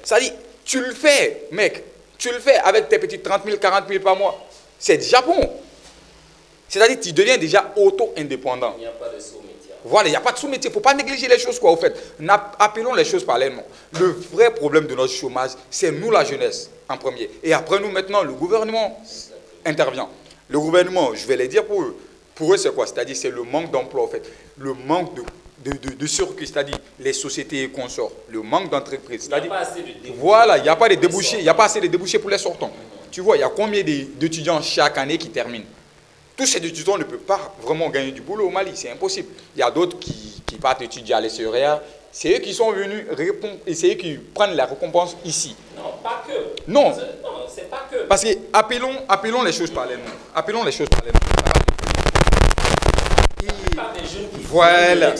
ça dit, tu le fais, mec. Tu le fais avec tes petits 30 000, 40 000 par mois. C'est déjà bon. C'est-à-dire que tu deviens déjà auto-indépendant. Il n'y a pas de sous-métier. Voilà, il n'y a pas de sous-métier. Il ne faut pas négliger les choses, quoi, au fait. Appelons les choses par les noms. Le vrai problème de notre chômage, c'est nous, la jeunesse, en premier. Et après nous, maintenant, le gouvernement intervient. Le gouvernement, je vais les dire pour eux. Pour eux, c'est quoi? C'est-à-dire c'est le manque d'emploi, en fait. Le manque de circuit, c'est-à-dire les sociétés consorts. Le manque d'entreprises. Il n'y a pas assez de débouchés. Voilà, il n'y a pas de débouchés. Il n'y a pas assez de débouchés pour les sortants. Tu vois, il y a combien d'étudiants chaque année qui terminent? Tous ces étudiants ne peuvent pas vraiment gagner du boulot au Mali. C'est impossible. Il y a d'autres qui partent étudier à l'extérieur. C'est eux qui sont venus répondre et c'est eux qui prennent la récompense ici. Non, pas que. Non. Non, c'est pas que. Parce que appelons les choses par les noms. Appelons les choses par les noms. Voilà.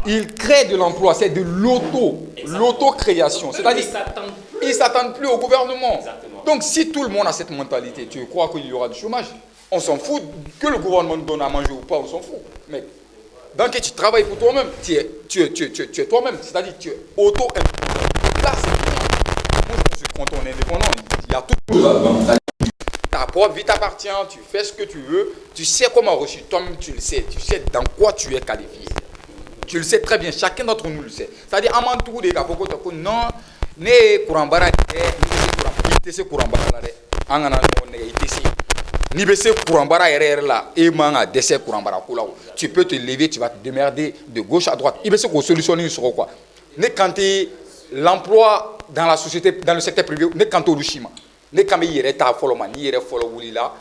Ils créent de l'emploi, c'est de l'auto-création. C'est-à-dire ils ne s'attendent plus au gouvernement. Exactement. Donc si tout le monde a cette mentalité, tu crois qu'il y aura du chômage? On s'en fout que le gouvernement nous donne à manger ou pas, on s'en fout. Mais donc tu travailles pour toi-même, tu es toi-même, c'est-à-dire tu es auto-indépendant. Là, c'est bien. Moi, je pense que quand on est indépendant, il y a tout. Ta propre vie t'appartient, tu fais ce que tu veux, tu sais comment réussir, toi-même tu le sais, tu sais dans quoi tu es qualifié. Tu le sais très bien, chacun d'entre nous le sait. C'est-à-dire, à mon tour, des gars, non, ne courambara, il te courambara, ni bese courambara là, et manga décès courambara, tu peux te lever, tu vas te démerder de gauche à droite. Il bese qu'on solutionne sur quoi? Ne quand l'emploi dans la société, dans le secteur privé, ne quand au Shima. Ne quand il y a follow man, il y a follow Wulila.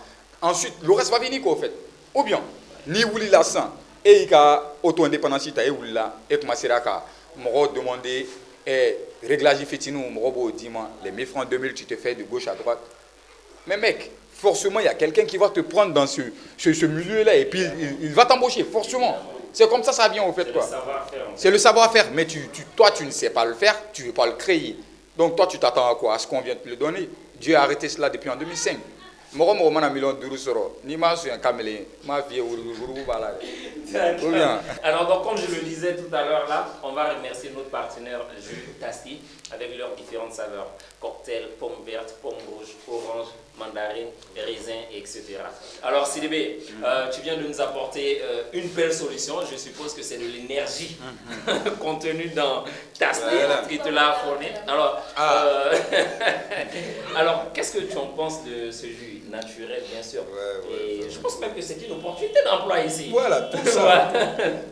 Ensuite, le reste va venir quoi, en fait. Ou bien, ni Wulila sans, et il y a auto-indépendance, et Wulila, et commencer à me demander, réglage fétinou, me dis-moi, les 1000 francs, 2000, tu te fais de gauche à droite. Mais mec, forcément, il y a quelqu'un qui va te prendre dans ce milieu-là et puis il va t'embaucher, forcément. C'est comme ça vient au fait, quoi. C'est le savoir-faire. Mais toi, tu ne sais pas le faire, tu ne veux pas le créer. Donc, toi, tu t'attends à quoi? À ce qu'on vient de te le donner. Dieu a arrêté cela depuis en 2005. Alors, donc, comme je le disais tout à l'heure, là, on va remercier notre partenaire Jus Tasti avec leurs différentes saveurs. Cocktail, pomme verte, pomme rouge, orange, mandarine, raisin, etc. Alors, Sidibé, tu viens de nous apporter une belle solution. Je suppose que c'est de l'énergie contenue dans Tasti qui te l'a fourni. Alors, alors qu'est-ce que tu en penses de ce jus naturel, bien sûr? Et je pense même que c'est une opportunité d'emploi ici. Voilà, tout ça.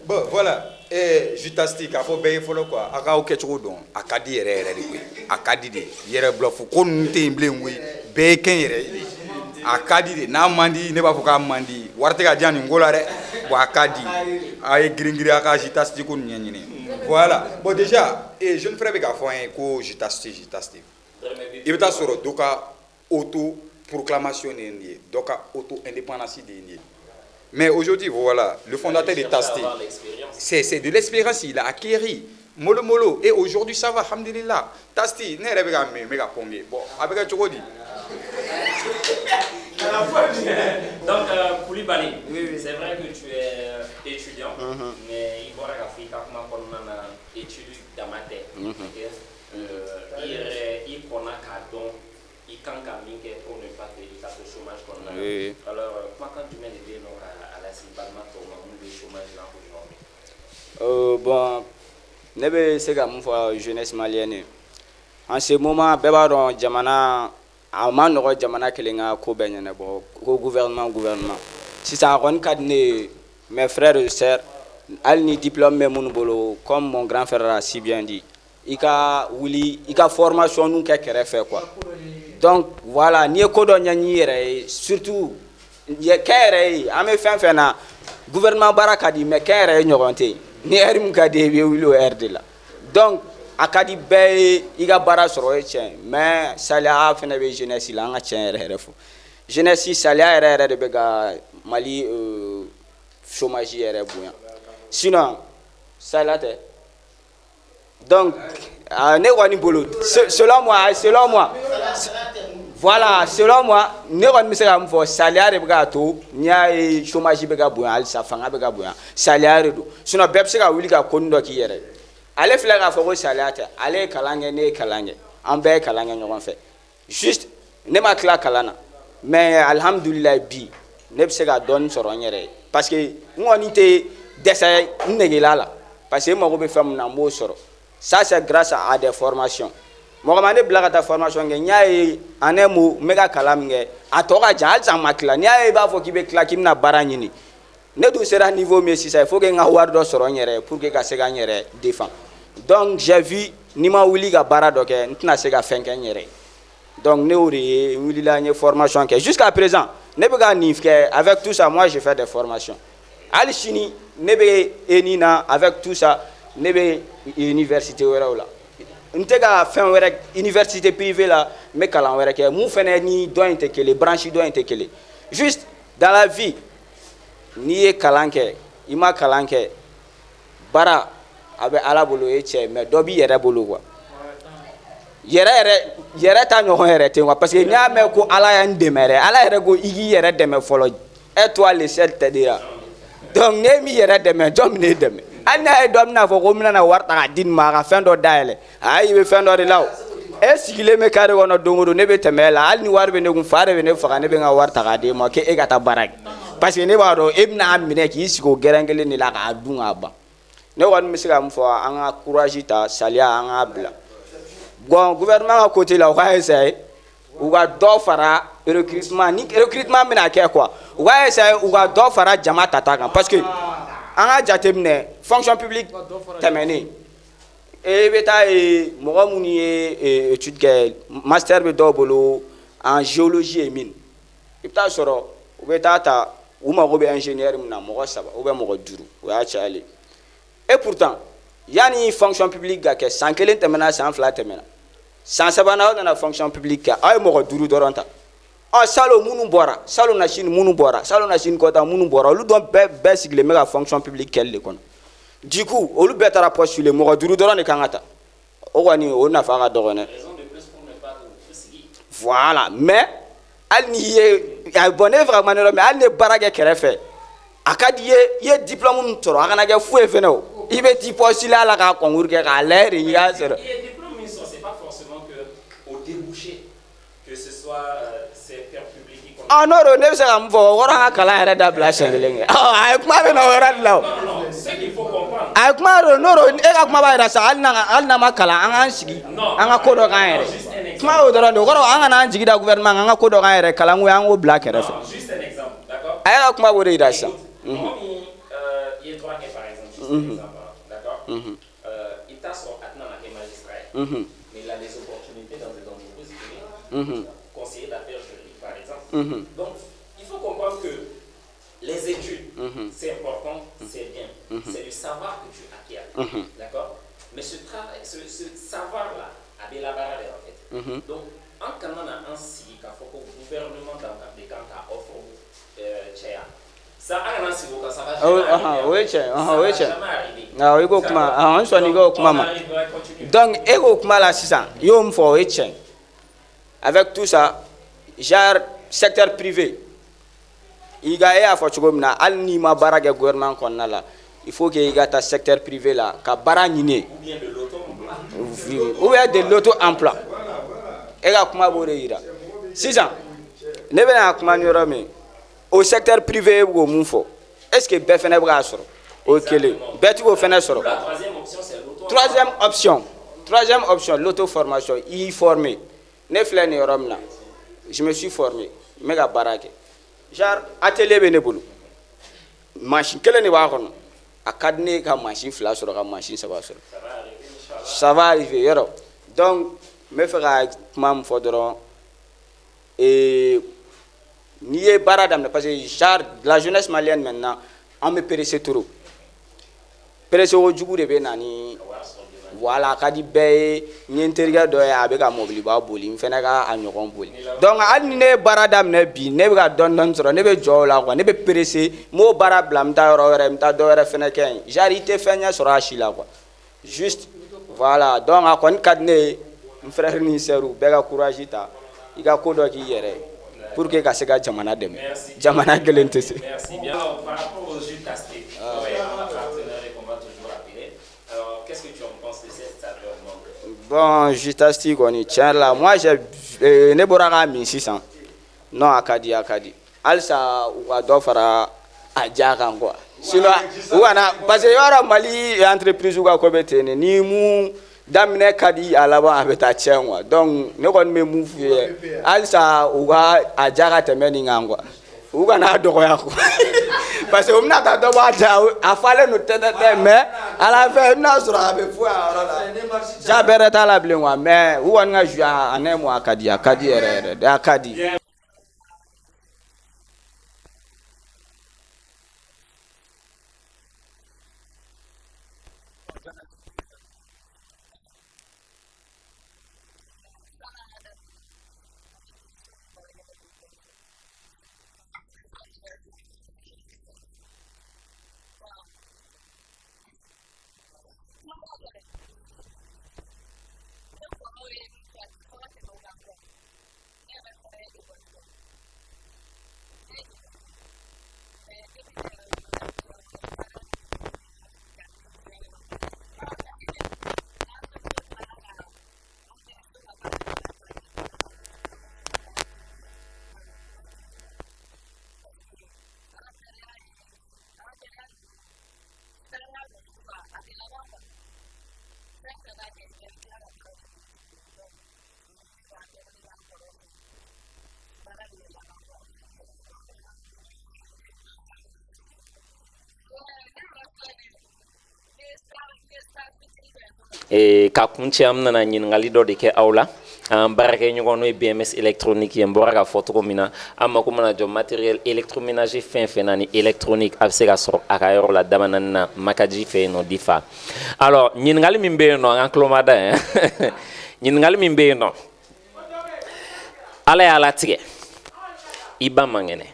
Bon, voilà. Et jutastique, il faut bien follow quoi. A ka o kɛcogo dɔn, a ka di yɛrɛ yɛrɛ de koyi. A ka di de. Yɛrɛ bluff ko ninnu tɛ yen bilen koyi. Bɛɛ ye kɛn yɛrɛ ye. A ka di de. N'a man di, ne b'a fɔ k'a man di. Wari tɛ ka diyan nin ko la dɛ. Bon, a ka di. A ye girin-girin a ka jutastique ko ninnu ɲɛɲini. Voilà. Bon, déjà, jeune frère bɛ k'a fɔ an ye ko jutastique. I bɛ taa sɔrɔ dɔ ka auto-proclamation de ye nin ye. Dɔ ka auto-indépendance de ye nin ye. Mais aujourd'hui, voilà, le fondateur de Tasti, c'est de l'expérience, il a acquéri. Molo molo. Et aujourd'hui, ça va, alhamdulillah. Tasti, ne rêve pas méga pommier. Bon, avec un chocodi. Donc, Koulibaly, c'est vrai que tu es étudiant, mais il faut que tu aies une étude dans ma tête. Il quand pour ne pas te le chômage qu'on a. Alors, quand tu mets des dénoms à la Sibalma, tu as le chômage là aujourd'hui? Bon, ne vais se faire une jeunesse malienne. En ce moment, Bébaro, Jamana, Amano, Jamana, Kelinga, Koben, gouvernement. Si ça a un cadre, mes frères et sœurs, al ni diplôme, mais mon boulot, comme mon grand frère a si bien dit. Il y a formation, nous, qu'elle fait quoi. Donc voilà, ni kodo nyani yere surtout ye kere ame fen na gouvernement barakadi me kere nyogonte ni erim kadi be wilo erde la. Donc akadi be iga bara soro e chen mais salia fena be jeunesse la nga chen refo jeunesse salia de be ga Mali chômage yere bouyan sinon salate. Donc ne wani bolo selon moi voilà, selon moi, ne pas me faire salaire de gato, ni a chômage de gabouin, al safanga de gabouin, salaire de. Sinon, bepse ka wuli ka kondo ki yere. Allez faire la fois salaire, allez kalange ne kalange, ambe kalange ñogon fait. Juste, ne ma kla kalana, mais alhamdulillah bi, ne pse ka don soro ñere. Parce que ngoni te dessa negela la, parce que mo ko be fam na mo soro. Ça c'est grâce à des formations. Mogamane blagata formation nge nyaay anemu mega kalam nge atoka jall sa makla nyaay ba fo kibe klakim na baranyini ne du sera niveau mais si ça il faut que nga war do soro nyere pour que ka sega nyere défend. Donc j'ai vu ni ma wuli ga bara do ke ntna sega fenke nyere. Donc ne ori wuli la nye formation ke jusqu'à présent ne be ga nifke avec tout ça moi j'ai fait des formations. Al chini ne be enina avec tout ça ne be université wera wala. Ntega fin wéré université privée là mais kalan wéré ke mu fene ni doit être les branches doit être juste dans la vie ni e kalanke ima kalanke bara abe ala bolo e che mais dobi yere bolo quoi yere ta nyo yere te parce que nya me ko ala ya ndemere ala yere go igi yere deme folo et toi le sel te dira donc ne mi yere deme dom ne deme ana e dom na fo ko mina na warta din ma ga fendo daele ay be fendo de law e sigile me kare wono dongodo ne be temela al ni warbe ne gun faare be ne faga ne be nga warta ga de ma ke e gata barak parce que ne ba do ibna amine ki siko gerangele ni la ga dunga ba ne won misira mu fo anga courage ta salia anga bla bon gouvernement à côté là wa essayer ou ga do fara recrutement mina ke quoi wa essayer ou ga do fara jama tata parce que anga jatemne fonction publique terminée et beta et moramuni étude que master be dobolo en géologie et mine ipta soro beta ta ou ma robe ingénieur na mo saba ou be mo duru wa chali et pourtant yani fonction publique ga ke sans kelen temena sans fla temena sans sabana na fonction publique ay mo duru doronta Salo munu bɔra salo na Chine munu bɔra salo na Chine kɔta munu bɔra olu dɔn bɛɛ sigilen bɛ ka fonction publique kɛli de kɔnɔ du coup olu bɛɛ taara postuler mɔgɔ 5 dɔrɔn de kan ka ta o kɔni o nafa ka dɔgɔ dɛ voilà mais hali ni ye bon ne vraiment ne mais hali ne baara kɛ kɛrɛfɛ a ka di ye i ye diplôme min sɔrɔ a kana kɛ foyi fɛnɛ o i bɛ ti postuler a la ka concours kɛ k'a layɛ de i y'a sɔrɔ C'est pas forcément que au débouché que ce soit secteur public. Non, ne bɛ se ka mun fɔ o kɔrɔ an ka kalan yɛrɛ dabila siɲɛ kelen kɛ a ye kuma bɛ na o yɔrɔ de la o C'est qu'il faut comprendre. a ye kuma dɔ n'o e ka kuma b'a yira sa hali n'an ma kalan an k'an sigi an ka ko dɔ k'an yɛrɛ kuma y'o dɔrɔn de o kɔrɔ an kana an jigi da gouvernement kan an ka ko dɔ k'an yɛrɛ kalan ko an k'o bila kɛrɛfɛ Juste un exemple, d'accord? a ye ka kuma b'o de yira sisan. Il y a 3 cas par exemple, juste un exemple, d'accord? Il t'a sorti à magistrat. Mais il a des opportunités dans des entreprises privées, conseiller d'affaires juridiques par exemple. Donc, il faut comprendre que les études, c'est important, c'est bien. C'est le savoir que tu acquiers, d'accord? Mais ce travail, ce savoir-là, avec la barre en fait. Donc, en Canada, en si, il faut que le gouvernement dans les cas offre ça a un si ça va jamais donc ego kuma la sisan yo me fo etchen avec tout ça genre secteur privé il ga ya fo chugo mina al ni ma barage gouvernement konna la il faut que il ga ta secteur privé là ka bara nyine ou bien de l'auto emploi e ga kuma bo re ira sisan ne be na kuma nyoro me au secteur privé wo mun fo est-ce que bɛɛ fɛnɛ bɛ k'a sɔrɔ o ye kelen bɛɛ ti k'o fɛnɛ sɔrɔ troisième option l'auto formation i formé ne filɛ nin yɔrɔ min na je me suis formé n bɛ ka baara kɛ genre atelier bɛ ne bolo machine kelen de b'a kɔnɔ a ka di ne ka machine 2 sɔrɔ ka machine 3 sɔrɔ ça va arriver yɔrɔ donc n bɛ fɛ ka kuma min fɔ dɔrɔn n'i ye baara daminɛ parce que genre la jeunesse malienne maintenant an bɛ pressé trop pressé o jugu de bɛ na ni voilà ka di bɛɛ ye n ye n terikɛ dɔ ye a bɛ ka mɔbiliba boli n fɛnɛ ka a ɲɔgɔn boli donc hali ni ne ye baara daminɛ bi ne bɛ ka dɔɔni sɔrɔ ne bɛ jɔ o la quoi ne bɛ pressé n b'o baara bila n bɛ taa yɔrɔ wɛrɛ n bɛ taa dɔ wɛrɛ fɛnɛ kɛ yen genre i tɛ fɛn ɲɛ sɔrɔ a si la quoi juste voilà donc a kɔni ka di ne ye n frère ni sœur bɛɛ ka courage ta i ka ko dɔ k'i yɛrɛ ye pour que ka se ka jamana dɛmɛ jamana kelen tɛ se. Merci bien. Alors, par rapport aux jus castés, un partenaire et qu'on va toujours appeler. Alors, qu'est-ce que tu en penses de cette saveur? Bon, jus casté kɔni tiɲɛ la moi j'ai ne bɔra k'a min sisan non a ka di halisa u ka dɔ fara a ja kan quoi sinon u kana parce que yɔrɔ Mali entreprise ka ko bɛ ten de ni mun daminɛ ka di a laban a bɛ taa tiɲɛ quoi donc ne kɔni bɛ mun f'u ye halisa u ka a ja ka tɛmɛ nin kan quoi u kana a dɔgɔya quoi parce que u bɛna taa dɔ bɔ a ja a falen don tɛtɛtɛ mais à la fin i bɛna sɔrɔ a bɛ fo a yɔrɔ la ja bɛrɛ t'a la bilen quoi mais u kɔni ka jouer a ne mo a ka di yɛrɛ yɛrɛ a ka di. Ka kuncɛ an nana ɲininkali dɔ de kɛ aw la an baarakɛ ɲɔgɔn n'o ye BMS électronique ye n bɔra k'a fɔ cogo min na an mako mana jɔ matériel électroménager fɛn fɛn na ni électronique a bɛ se ka sɔrɔ a ka yɔrɔ la damanani na Makaji fɛ yen nɔ Difa alors ɲininkali min bɛ yen nɔ an tulo ma da ɲininkali min bɛ yen nɔ Ala y'a latigɛ i ba man kɛnɛ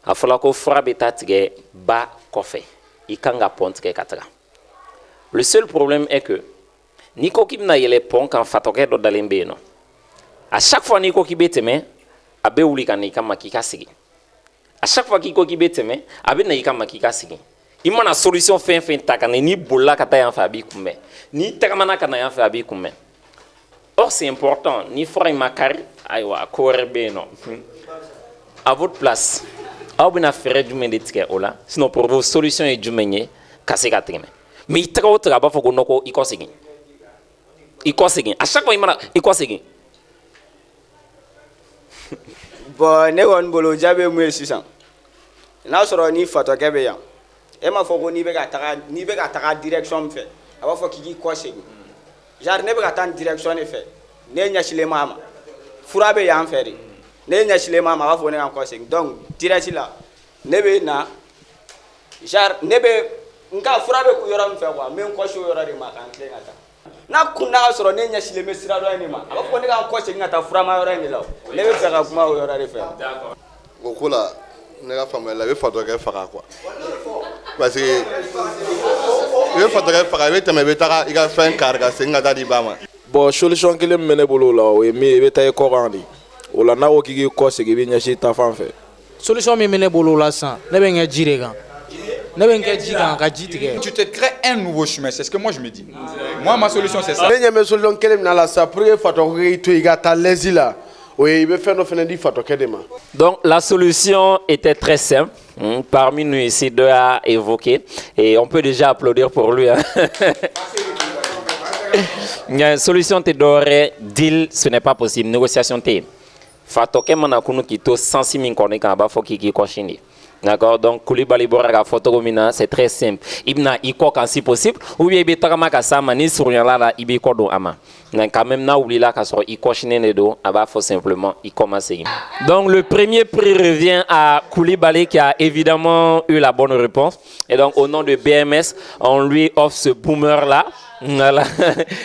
a fɔla ko fura bɛ taa tigɛ ba kɔfɛ i kan ka pɔn tigɛ ka taga le seul problème est que n'i ko k'i bɛna yɛlɛ pɔn kan fatɔkɛ dɔ dalen bɛ yen nɔ à chaque fois n'i ko k'i bɛ tɛmɛ a bɛ wuli ka na i kama k'i ka sigi à chaque fois k'i ko k'i bɛ tɛmɛ a bɛ na i kama k'i ka sigi i mana solution fɛn fɛn ta ka na n'i bolila ka taa yan fɛ a b'i kunbɛn n'i tagamana ka na yan fɛ a b'i kunbɛn or c'est important ni fɔra in ma kari ayiwa ko wɛrɛ bɛ yen nɔ à votre place aw bɛna fɛɛrɛ jumɛn de tigɛ o la sinon pour vous solution ye jumɛn ye ka se ka tɛmɛ mais i taga o taga a b'a fɔ ko non ko i kɔ segin à chaque fois i mana i kɔ segin bon ne kɔni bolo jaabi ye mun ye sisan n'a sɔrɔ ni fatɔkɛ bɛ yan e m'a fɔ ko n'i bɛ ka taga direction min fɛ a b'a fɔ k'i k'i kɔ segin genre ne bɛ ka taa nin direction de fɛ ne ɲɛsilen ma a ma fura bɛ yan fɛ de ne ɲɛsilen ma a ma a b'a fɔ ne ka n kɔ segin donc direct la ne bɛ na genre ne bɛ n ka fura bɛ yɔrɔ min fɛ quoi n bɛ n kɔsi o yɔrɔ de ma ka n tilen ka taa n'a kun n'a sɔrɔ ne ɲɛsilen bɛ sira dɔ in de ma a b'a fɔ ne ka n kɔ segin ka taa furama yɔrɔ in de la ne bɛ fɛ ka kuma o yɔrɔ de fɛ. o ko la ne ka faamuyali la i bɛ fatɔkɛ faga quoi parce que i bɛ fatɔkɛ faga i bɛ tɛmɛ i bɛ taga i ka fɛn kari ka segin ka taa di ba ma. bon solution kelen min bɛ ne bolo o la o ye min ye i bɛ taa i kɔ kan de o la n'a ko k'i k'i kɔ segin i bɛ ɲɛsin ta fan fɛ. solution min bɛ ne bolo o la sisan ne bɛ n kɛ ji de kan ne bɛ n kɛ ji kan ka ji tigɛ. Tu te crées un nouveau chemin, c'est ce que moi je me dis. Moi ma solution c'est ça. ne ɲɛ bɛ solution kelen min na la sa pour que fatɔkɛ k'i to i ka taa lɛsi la o ye i bɛ fɛn dɔ fana di fatɔkɛ de ma. Donc la solution était très simple. Parmi nous ici, deux a évoqué et on peut déjà applaudir pour lui. La solution te d'aurait deal, ce n'est pas possible. Négociation te. Fatoke manakunu kito sensi min kone kan ba fo kiki koshini. D'accord, donc Koulibaly Boraga Fotogomina, c'est très simple. Ibna iko quand si possible, ou bien ibe tagama ka sama ni suryan la ibe kodo ama. Donc quand même na oubli là ka so iko chine do, aba faut simplement y commencer. Donc le premier prix revient à Koulibaly qui a évidemment eu la bonne réponse. Et donc au nom de BMS, on lui offre ce boomer là. Voilà.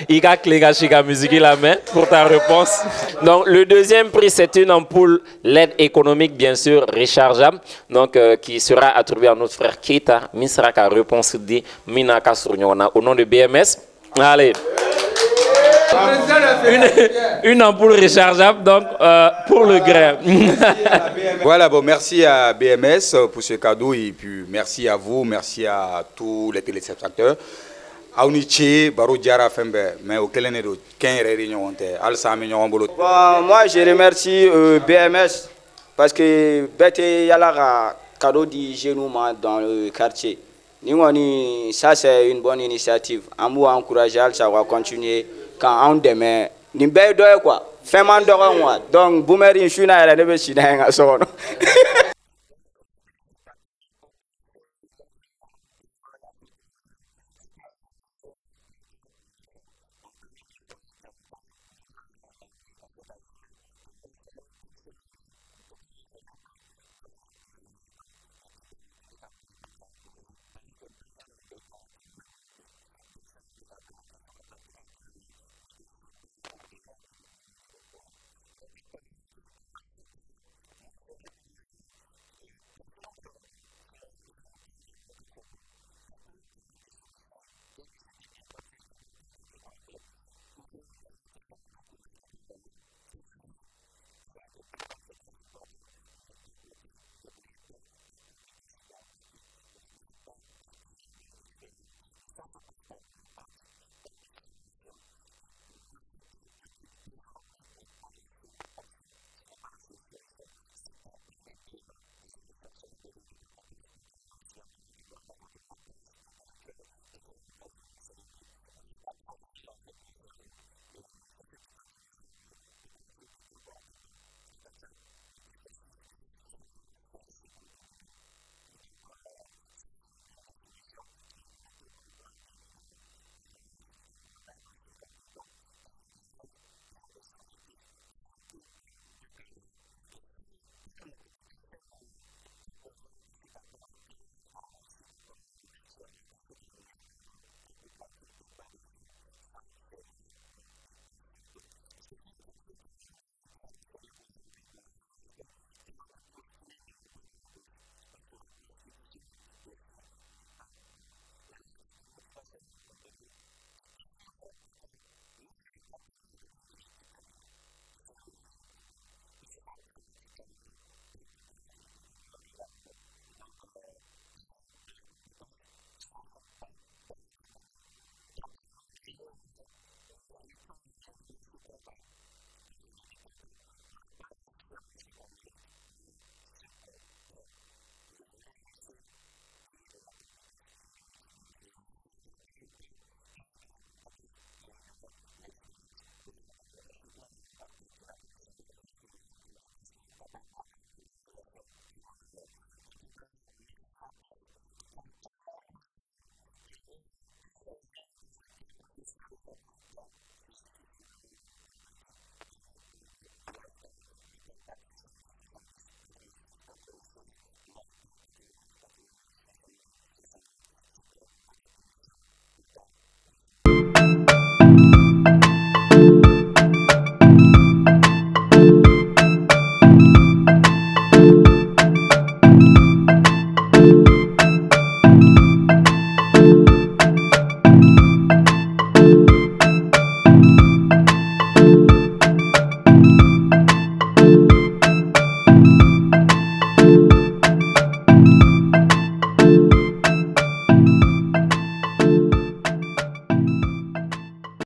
Ika Klega Chiga Musique la main pour ta réponse. Donc le deuxième prix c'est une ampoule LED économique bien sûr rechargeable donc qui sera attribuée à notre frère Keita Misraka réponse dit Minaka Surnyona au nom de BMS. Allez. Une ampoule rechargeable donc pour le grain. Voilà, bon, merci à BMS pour ce cadeau et puis merci à vous, merci à tous les téléspectateurs. Aunichi Baro Diara Fembe, mais au Kelenedo, 15 réunions, Alsami Bolo. Moi je remercie BMS parce que Bete Yalara cadeau du génouement dans le quartier. Ça c'est une bonne initiative. On va encourager ça va continuer quand on demain. Nimbe doye quoi. Fais-moi donc boomer in shuna elle ne veut pas